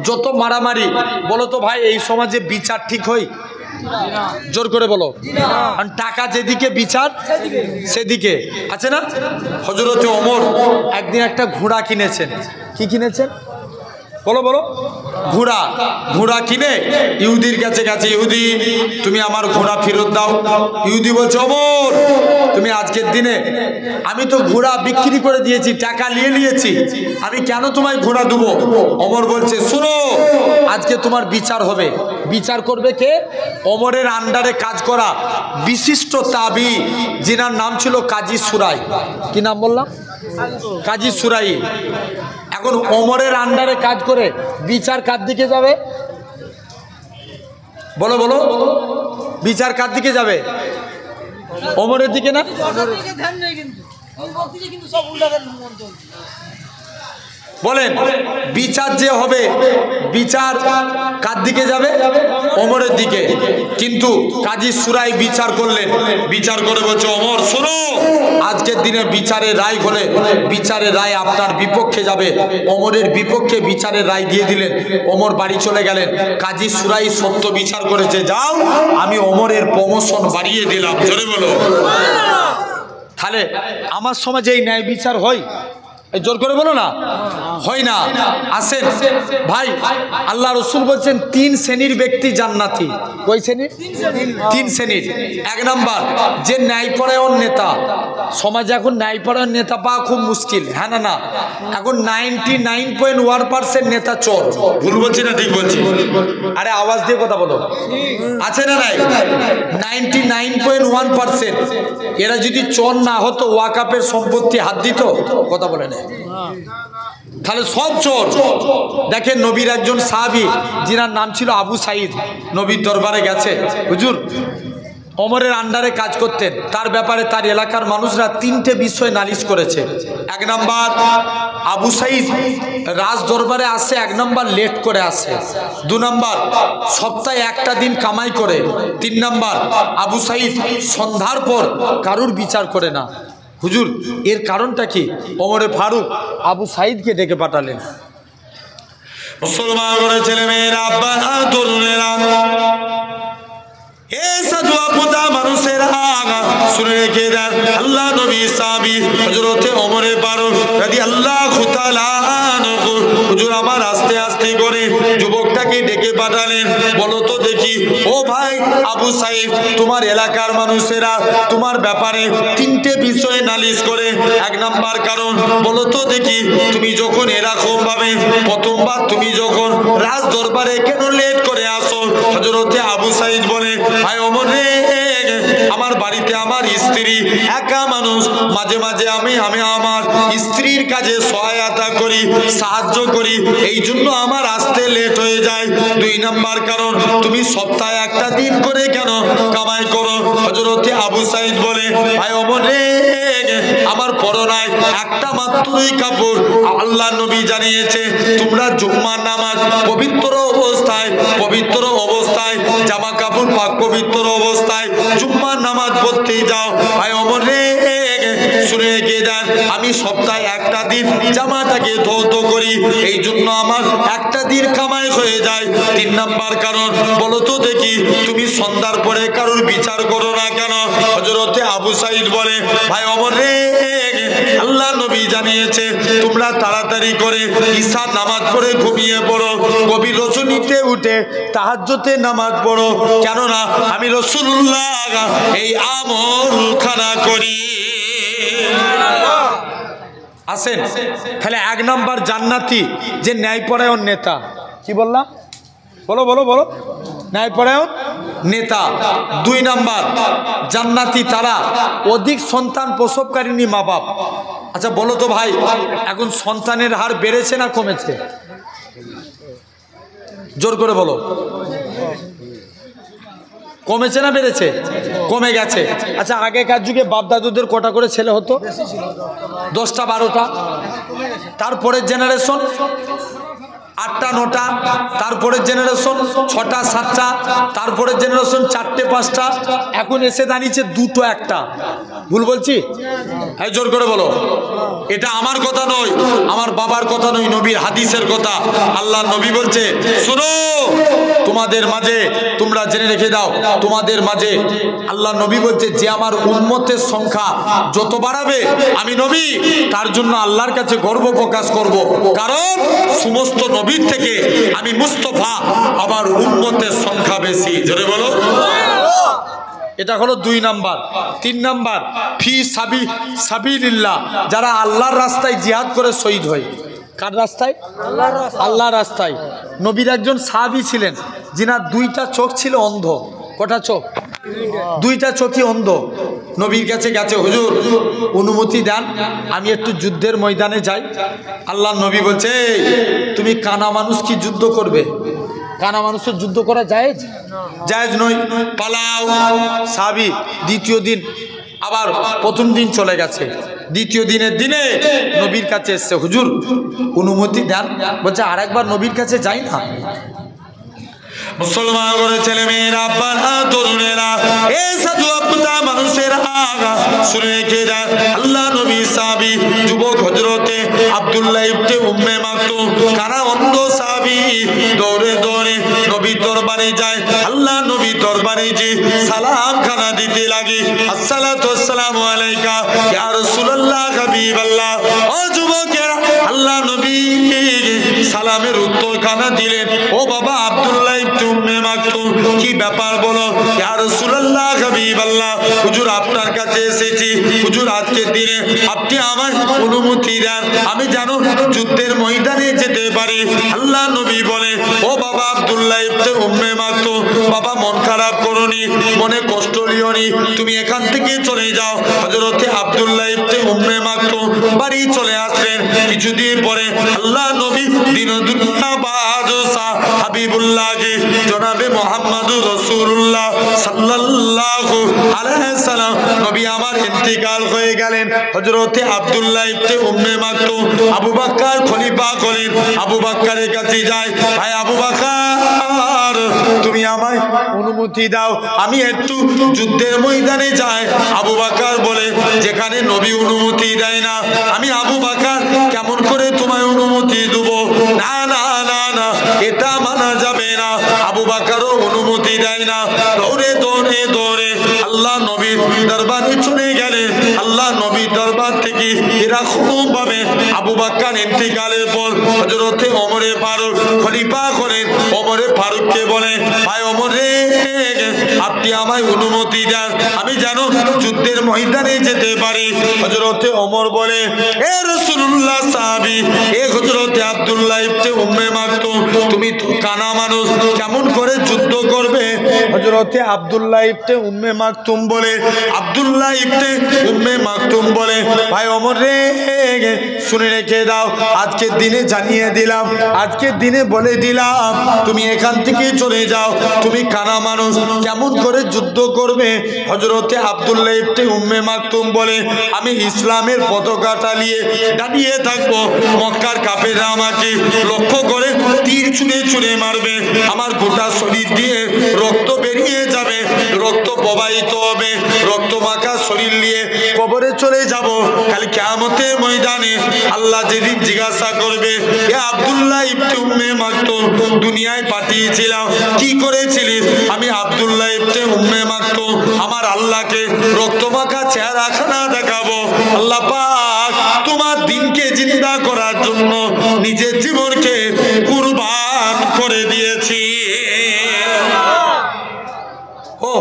যত মারামারি, বলো তো ভাই এই সমাজে বিচার ঠিক হয়? জোর করে বলো। কারণ টাকা যেদিকে বিচার সেদিকে আছে না। হযরতে ওমর একদিন একটা ঘোড়া কিনেছেন। কি কিনেছেন? বলো বলো। ঘোড়া। ঘোড়া কিনে ইহুদির কাছে গেছে, ইহুদি তুমি আমার ঘোড়া ফেরত দাও। ইহুদি বলছে ওমর তুমি আজকের দিনে, আমি তো ঘোড়া বিক্রি করে দিয়েছি, টাকা নিয়ে নিয়েছি, আমি কেন তোমায় ঘোড়া দেবো? ওমর বলছে শোনো আজকে তোমার বিচার হবে। বিচার করবে কে? ওমরের আন্ডারে কাজ করা বিশিষ্ট তাবি, যিনার নাম ছিল কাজী সুরাই। কি নাম বললাম? কাজী সুরাই। এখন ওমরের আন্ডারে কাজ করে বিচার কার দিকে যাবে? বলো বলো। বিচার কার দিকে যাবে? ওমরের দিকে না? বলেন বিচার যে হবে বিচার কার দিকে যাবে? ওমরের দিকে। কিন্তু কাজী সুরাই বিচার করলেন, বিচার করে বলছে ওমর শোনো আজকের দিনে বিচারের রায় হলে বিচারের রায় আপনার বিপক্ষে যাবে। ওমরের বিপক্ষে বিচারের রায় দিয়ে দিলেন। ওমর বাড়ি চলে গেলেন। কাজী সুরাই সত্য বিচার করেছে, যাও আমি ওমরের প্রমোশন বাড়িয়ে দিলাম। জোরে বলো। তাহলে আমার সমাজে এই ন্যায় বিচার হয়? জোর করে বলো না, হয় না। আসেন ভাই, আল্লাহ রসুল বলছেন 3 শ্রেণীর ব্যক্তি জান্নাতি। কই শ্রেণীর? 3 শ্রেণীর। 1 নাম্বার যে ন্যায়পরায়ণ নেতা। সমাজে এখন ন্যায়পরায়ণ নেতা পাওয়া খুব মুশকিল। হ্যাঁ না না, এখন 99.1% নেতা চোর। ভুল বলছি না ঠিক বলছি? আরে আওয়াজ দিয়ে কথা বলো। আছে না নাই? 99.1%। এরা যদি চোর না হতো ওয়াকাফের সম্পত্তি হাত দিত? কথা বলে না। তাহলে সব চোর। দেখেন নবীর একজন সাহাবী যিনার নাম ছিল আবু সাঈদ, নবীর দরবারে গেছে। হুজুর ওমরের আন্ডারে কাজ করতেন, তার ব্যাপারে তার এলাকার মানুষরা 3টে বিষয় নালিশ করেছে। 1 নাম্বার আবু সাঈদ রাজ দরবারে আসে, 1 নাম্বার লেট করে আসে। 2 নাম্বার সপ্তাহে একটা দিন কামাই করে। 3 নাম্বার আবু সাঈদ সন্ধ্যার পর কারুর বিচার করে না। হুজুর এর কারণটা কি? ওমরে ফারুক আবু সাঈদকে ডেকে পাঠালেন। মুসলমান করে ছেলে মেয়েরা, আব্বা তরুণেরা, এ সাধু আপুদা মানুষেরা শুনে রেখে দেন, আল্লাহ নবী সাহাবী হযরতে ওমরে ফারুক রাদিয়াল্লাহু তাআলা আনহু হুজুর আমার আস্তে আস্তে করে যুবকটাকে ডেকে পাঠালেন। বলো তো দেখি ও ভাই আবু সাঈদ, তোমার এলাকার মানুষেরা তোমার ব্যাপারে 3টে বিষয়ে নালিশ করে। 1 নাম্বার কারণ বলো তো দেখি, তুমি যখন এরকম ভাবে প্রথমবার তুমি যখন রাজ দরবারে কেন লেট করে আসো? হযরতে আবু সাঈদ বলে ভাই ওমর রে, আমার বাড়িতে আমার স্ত্রী একা মানুষ, মাঝে মাঝে আমি আমার স্ত্রীর কাজে সহায়তা করি, সাহায্য করি, এই জন্য আমার আসতে লেট হয়ে যায়। 2 নাম্বার কারণ তুমি সপ্তাহে একটা দিন করে কেন কামাই করো? হযরতে আবু সাঈদ বলে ভাই ওমর রে, আমার পরনায় একটা মাত্রই কাপড়। আল্লাহ নবী জানিয়েছে তোমরা জুম্মার নামাজ পবিত্র অবস্থায় জামা কাপড় পাক পবিত্র অবস্থায় জুম্মার নামাজ পড়তে যাও। ভাই ওমর রে শুনে রেখে দেন, আমি সপ্তাহে একটা দিন জামাটাকে ধৌত করি, এই জন্য আমার একটা দিন কামাই হয়ে যায়। 3 নাম্বার কারণ বলো তো দেখি, তুমি সন্ধ্যার পরে কারোর বিচার করো না কেন? হযরতে আবু সাঈদ বলে ভাই ওমর রে, আল্লাহ নবী জানিয়েছে তোমরা তাড়াতাড়ি করে ঈশার নামাজ পড়ে ঘুমিয়ে পড়ো, গভীর রজনীতে উঠে তাহাজ্জুদে নামাজ পড়ো, কেননা আমি রাসূলুল্লাহ এই আমল খানা করি। আসেন তাহলে 1 নাম্বার জান্নাতি যে ন্যায়পরায়ণ নেতা। কি বললাম? বলো বলো বলো। ন্যায়পরায়ণ নেতা। 2 নাম্বার জান্নাতি তারা অধিক সন্তান প্রসবকারিণী মা বাপ। আচ্ছা বলো তো ভাই, এখন সন্তানের হার বেড়েছে না কমেছে? জোর করে বলো। কমেছে না বেড়েছে? কমে গেছে। আচ্ছা আগেকার যুগে বাপ দাদুদের কটা করে ছেলে হতো? 10টা 12টা। তারপরের জেনারেশন 8টা 9টা, তারপরের জেনারেশন 6টা 7টা, তারপরের জেনারেশন 4টে 5টা, এখন এসে দাঁড়িয়েছে 2টো 1টা। ভুল বলছি? হ্যাঁ, জোর করে বলো। এটা আমার কথা নয়, আমার বাবার কথা নয়, নবীর হাদিসের কথা। আল্লাহ নবী বলছে, শোনো, তোমাদের মাঝে, তোমরা জেনে রেখে দাও, তোমাদের মাঝে আল্লাহ নবী বলছে যে আমার উম্মতের সংখ্যা যত বাড়াবে আমি নবী তার জন্য আল্লাহর কাছে গর্ব প্রকাশ করব, কারণ সমস্ত নবীর থেকে আমি মুস্তাফা, আমার উম্মতের সংখ্যা বেশি। জোরে বলো। এটা হলো 2 নাম্বার। 3 নাম্বার, ফি সাবিলিল্লাহ, যারা আল্লাহর রাস্তায় জিহাদ করে শহীদ হয়। কার রাস্তায়? আল্লাহর রাস্তায়। নবীর একজন সাহাবী ছিলেন যিনার 2টা চোখ ছিল অন্ধ। কটা চোখ? 2টা চোখই অন্ধ। নবীর কাছে গেছে, হুজুর অনুমতি দেন, আমি একটু যুদ্ধের ময়দানে যাই। আল্লাহ নবী বলছে, তুমি কানা মানুষ কি যুদ্ধ করবে? কানা মানুষের যুদ্ধ করা জায়েজ? জায়েজ নয়, পালাও। সাহাবী দ্বিতীয় দিন, আবার প্রথম দিন চলে গেছে, দ্বিতীয় দিনের দিনে নবীর কাছে এসছে, হুজুর অনুমতি দেন। বলছে আরেকবার নবীর কাছে যাই না। মুসলমান করে ছেলে মেয়েরা, আব্বারা, তরুণেরা, এই সাধু আব্বা মানুষেরা শুনে রেখে দেন, আল্লাহ নবী সাহাবী যুবক হযরতে আব্দুল্লাহ ইবনে উম্মে মাকতুম, কানা অন্ধ সাহাবী, দৌড়ে দৌড়ে নবীর দরবারে যায়। আল্লাহ নবীর দরবারে যে সালাম খানা দিতে লাগে, আসসালাতু ওয়াসসালামু আলাইকা ইয়া রাসূলুল্লাহ হাবিবাল্লাহ। ও যুবকেরা, আল্লাহ নবী সালামের উত্তর খানা দিলেন। ও বাবা আব্দুল্লাহ ইবনে উম্মে মাকতুম, কি ব্যাপার বলো? ইয়া রাসূলুল্লাহ হাবিবাল্লাহ, হুজুর আপনার কাছে এসেছি, হুজুর আজকের দিনে আপনি আমার অনুমতি দেন, আমি জানো যুদ্ধের ময়দানে যেতে পারি। আল্লাহ নবী বলে, ও বাবা আব্দুল্লাহ ইবনে উম্মে মাকতুম, বাবা মন খারাপ করোনি, মনে কষ্ট লিওনি, তুমি এখান থেকে চলে যাও। হযরতে আব্দুল্লাহ ইবনে উম্মে মাকতুম বাড়ি চলে আসলেন। কিছুদিন পরে আল্লাহ নবী দিন দুনিয়া বাদশাহ হাবিবুল্লাহকে জনাবে মুহাম্মদুর রাসূলুল্লাহ সাল্লাল্লাহু আলাইহি সাল্লাম, নবী আমার ইন্তিকাল হয়ে গেলেন। হযরতে আব্দুল্লাহ ইবনে উম্মে মাকতুম আবু বকর খলিফা হলেন। আবু বকরের কাছে যায়, ভাই আবু বকর তুমি আমায় অনুমতি দাও, আমি একটু যুদ্ধের ময়দানে যাই। আবু বকর বলে, যেখানে নবী অনুমতি দেয় না আমি আবু বকর কেমন করে তোমায় অনুমতি দেব? না না না না, এটা মানা যাবে না। আবু বকরও অনুমতি দেয় না। দৌড়ে দৌড়ে দৌড়ে আল্লাহ নবীর দরবারে চলে গেলেন। আল্লাহ নবীর দরবার থেকে এরকম ভাবে আবু বকর ইন্তিকালের পর হযরতে ওমরে ফারুক খলিফা হলেন। ওমরে ফারুককে বলে, ভাই ওমর রে, আপনি আমায় অনুমতি দেন, আমি জানো যুদ্ধের ময়দানে যেতে পারি। হযরতে ওমর বলে, এ রাসূলুল্লাহ সাহাবী, এ হযরতে আব্দুল্লাহ ইবনে উম্মে মাকতুম, তুমি তো কানা মানুষ, কেমন করে যুদ্ধ করবে? হযরতে আব্দুল্লাহ ইবনে উম্মে মাকতুম বলে, আব্দুল্লাহ ইবনে উম্মে মাকতুম বলে, ভাই ওমর রে, শুনে রেখে দাও, আজকের দিনে জানিয়ে দিলাম, আজকের দিনে বলে দিলাম, তুমি এখান থেকে চলে যাও, তুমি কানা মানুষ, কেমন করে যুদ্ধ করবে? হযরতে আব্দুল্লাহ ইবনে উম্মে মাকতুম বলে, আমি ইসলামের পতাকাটা নিয়ে দাঁড়িয়ে থাকবো, মক্কার কাফেররা আমাকে লক্ষ্য করে তীর ছুঁড়ে ছুঁড়ে মারবে, আমার গোটা শরীর দিয়ে রক্ত বেরিয়ে যাবে, রক্ত প্রবাহিত হবে, রক্ত মাখা শরীর নিয়ে কবরে চলে যাব। খালি কিয়ামতের ময়দানে আল্লাহ যেদিন জিজ্ঞাসা করবে, এ আব্দুল্লাহ ইবনে উম্মে মাকতুম, দুনিয়ায় পাঠিয়েছিলাম, কি করেছিলিস? আমি আব্দুল্লাহ ইবনে উম্মে মাকতুম আমার আল্লাহকে রক্ত মাখা চেহারাখানা দেখাবো। আল্লাহ পাক তোমার দিনকে জিন্দা করার জন্য নিজের জীবনকে কুরবান করে দিয়েছি। ও